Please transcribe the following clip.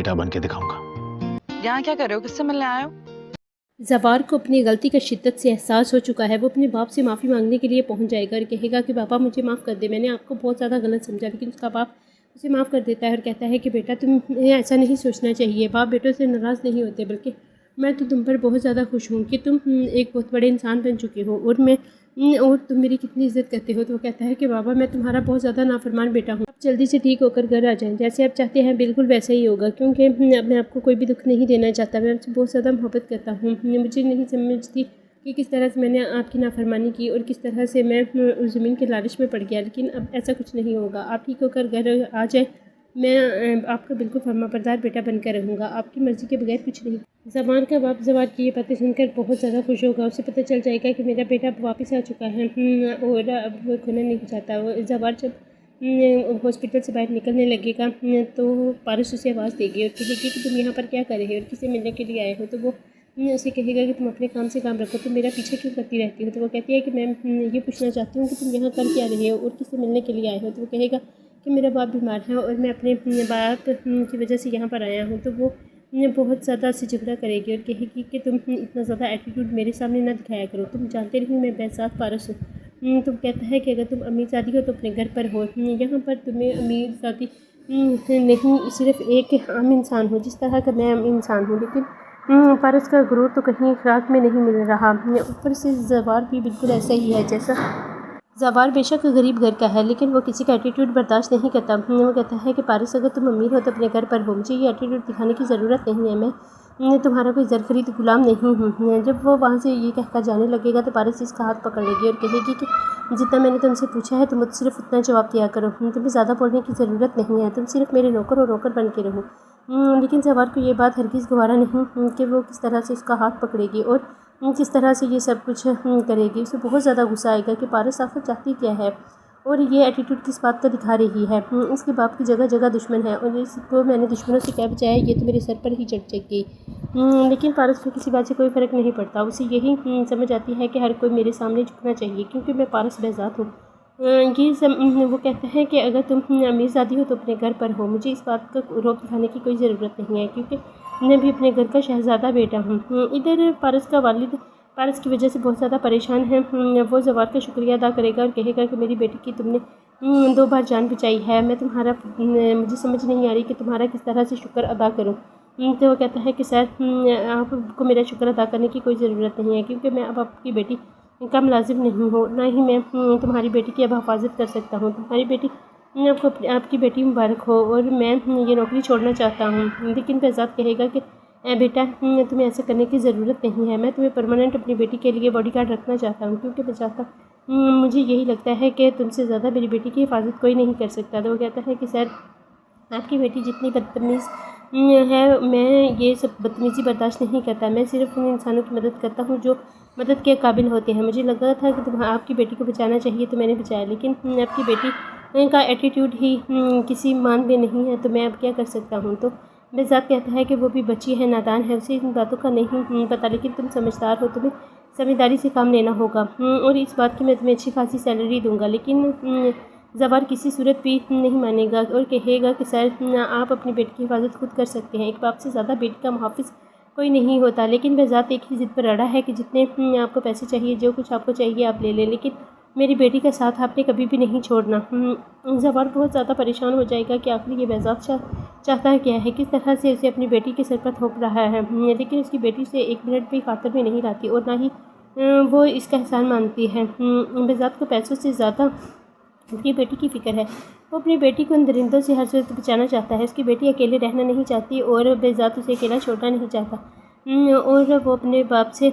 बेटा बन के दिखाऊंगा। यहाँ क्या कर रहे हो, किससे मिलने आए हो? ज़वार को अपनी गलती का शिद्दत से एहसास हो चुका है। वो अपने बाप से माफ़ी मांगने के लिए पहुंच जाएगा और कहेगा कि पापा मुझे माफ़ कर दे, मैंने आपको बहुत ज़्यादा गलत समझा। लेकिन उसका बाप उसे माफ़ कर देता है और कहता है कि बेटा तुम्हें ऐसा नहीं सोचना चाहिए। बाप बेटों से नाराज़ नहीं होते, बल्कि मैं तो तुम पर बहुत ज़्यादा खुश हूँ कि तुम एक बहुत बड़े इंसान बन चुके हो और तुम मेरी कितनी इज़्ज़त करते हो। तो वो कहता है कि बाबा मैं तुम्हारा बहुत ज़्यादा नाफरमान बेटा हूँ, आप जल्दी से ठीक होकर घर आ जाएं। जैसे आप चाहते हैं बिल्कुल वैसा ही होगा, क्योंकि मैं आपको कोई भी दुख नहीं देना चाहता। मैं आपसे बहुत ज़्यादा मोहब्बत करता हूँ। मुझे नहीं समझती कि किस तरह से मैंने आपकी नाफरमानी की और किस तरह से मैं उस ज़मीन के लालच में पड़ गया। लेकिन अब ऐसा कुछ नहीं होगा, आप ठीक होकर घर आ जाए। मैं आपका बिल्कुल फर्माबरदार बेटा बनकर रहूँगा, आपकी मर्ज़ी के बगैर कुछ नहीं। ज़वार का बाप ज़वार की ये बातें सुनकर बहुत ज़्यादा खुश होगा। उसे पता चल जाएगा कि मेरा बेटा अब वापस आ चुका है और अब वो खोना नहीं चाहता। ज़वार जब हॉस्पिटल से बाहर निकलने लगेगा तो पारस उसे आवाज़ देगी और कहेगी कि तुम यहाँ पर क्या कर रहे हो और किसे मिलने के लिए आए हो। तो वो उसे कहेगा कि तुम अपने काम से काम रखो, तुम मेरा पीछे क्यों करती रहती हो। तो वो कहती है कि मैं ये पूछना चाहती हूँ कि तुम यहाँ कर क्या रहे हो और किससे मिलने के लिए आए हो। तो वो कहेगा कि मेरा बाप बीमार है और मैं अपने बाप की वजह से यहाँ पर आया हूँ। तो वो बहुत ज़्यादा से झगड़ा करेगी और कहेगी कि तुम इतना ज़्यादा एटीट्यूड मेरे सामने ना दिखाया करो, तुम जानते नहीं मैं बेसात पारस हूँ। तुम कहता है कि अगर तुम अमीर ज़ादी हो तो अपने घर पर हो, यहाँ पर तुम्हें अमीर ज़ादी नहीं, सिर्फ एक आम इंसान हो जिस तरह का मैं आम इंसान हूँ। लेकिन पारस का गुरूर तो कहीं रात में नहीं मिल रहा। ऊपर से ज़वार भी बिल्कुल ऐसा ही है जैसा ज़वार बेशक गरीब घर का है, लेकिन वो किसी का एटीट्यूड बर्दाश्त नहीं करता। वो कहता है कि पारस अगर तुम अमीर हो तो अपने घर पर हो, मुझे ये एटीट्यूड दिखाने की ज़रूरत नहीं है, मैं तुम्हारा कोई ज़र खरीद गुलाम नहीं हूँ। जब वो वहाँ से ये कहकर जाने लगेगा तो पारस इसका हाथ पकड़ लेगी और कहेगी कि जितना मैंने तुमसे पूछा है तुम मुझसे सिर्फ उतना जवाब दिया करो, तुम्हें ज़्यादा बोलने की ज़रूरत नहीं है, तुम सिर्फ मेरे नौकर और नौकर बन के रहो। लेकिन ज़वार को ये बात हरगिज़ गवारा नहीं कि वो किस तरह से उसका हाथ पकड़ेगी और किस तरह से ये सब कुछ करेगी। उसे बहुत ज़्यादा गुस्सा आएगा कि पारस आखिर चाहती क्या है और ये एटीट्यूड किस बात का दिखा रही है। इसके बाप की जगह जगह दुश्मन है और इसको मैंने दुश्मनों से क्या बचाया, ये तो मेरे सर पर ही चढ़ जाएगी। लेकिन पारस को किसी बात से कोई फ़र्क नहीं पड़ता। उसे यही समझ आती है कि हर कोई मेरे सामने झुकना चाहिए क्योंकि मैं पारस बेजात हूँ। वो कहते हैं कि अगर तुम अमीरज़ादी हो तो अपने घर पर हो, मुझे इस बात का रोक दिखाने की कोई ज़रूरत नहीं है क्योंकि मैं भी अपने घर का शहज़ादा बेटा हूँ। इधर पारस का वालिद पारस की वजह से बहुत ज़्यादा परेशान है। वो ज़वार का शुक्रिया अदा करेगा और कहेगा कि मेरी बेटी की तुमने 2 बार जान बचाई है, मैं तुम्हारा मुझे समझ नहीं आ रही कि तुम्हारा किस तरह से शुक्र अदा करूँ। तो वो कहता है कि सर आपको मेरा शुक्र अदा करने की कोई ज़रूरत नहीं है क्योंकि मैं अब आपकी बेटी का मुलाजिम नहीं हूँ, ना ही मैं तुम्हारी बेटी की अब हिफाजत कर सकता हूँ। तुम्हारी बेटी आपको आपकी बेटी मुबारक हो और मैं ये नौकरी छोड़ना चाहता हूँ। लेकिन फैज़ाद कहेगा कि बेटा तुम्हें ऐसा करने की ज़रूरत नहीं है, मैं तुम्हें परमानेंट अपनी बेटी के लिए बॉडीगार्ड रखना चाहता हूँ क्योंकि मैं चाहता मुझे यही लगता है कि तुमसे ज़्यादा मेरी बेटी की हिफाजत कोई नहीं कर सकता। तो वो कहता है कि सर आपकी बेटी जितनी बदतमीज़ है, मैं ये सब बदतमीज़ी बर्दाश्त नहीं करता, मैं सिर्फ उन इंसानों की मदद करता हूँ जो मदद के काबिल होते हैं। मुझे लगा था कि आपकी बेटी को बचाना चाहिए तो मैंने बचाया, लेकिन आपकी बेटी का एटीट्यूड ही किसी मान में नहीं है, तो मैं अब क्या कर सकता हूँ। तो बेज़ात कहता है कि वो भी बच्ची है, नादान है, उसे इन बातों का नहीं पता, लेकिन तुम समझदार हो, तुम्हें समझदारी से काम लेना होगा और इस बात की मैं तुम्हें अच्छी खासी सैलरी दूंगा। लेकिन ज़वार किसी सूरत भी नहीं मानेगा और कहेगा कि सर आप अपनी बेटी की हिफाजत खुद कर सकते हैं, एक बाप से ज़्यादा बेटी का मुहाफ़िज़ कोई नहीं होता। लेकिन बेज़ात एक ही ज़िद पर अड़ा है कि जितने आपको पैसे चाहिए, जो कुछ आपको चाहिए आप ले लें, लेकिन मेरी बेटी का साथ आपने कभी भी नहीं छोड़ना। ज़वार बहुत ज़्यादा परेशान हो जाएगा कि आखिर ये बेज़ात चाहता क्या है, किस तरह से उसे अपनी बेटी के सर पर थोप रहा है। लेकिन उसकी बेटी से एक मिनट भी खातर में नहीं लाती और ना ही वो इसका एहसान मानती है। बेज़ात को पैसों से ज़्यादा अपनी बेटी की फ़िक्र है। वो अपनी बेटी को इन दरिंदों से हर सूरत बचाना चाहता है। उसकी बेटी अकेले रहना नहीं चाहती और बेज़ात उसे अकेला छोड़ना नहीं चाहता और वो अपने बाप से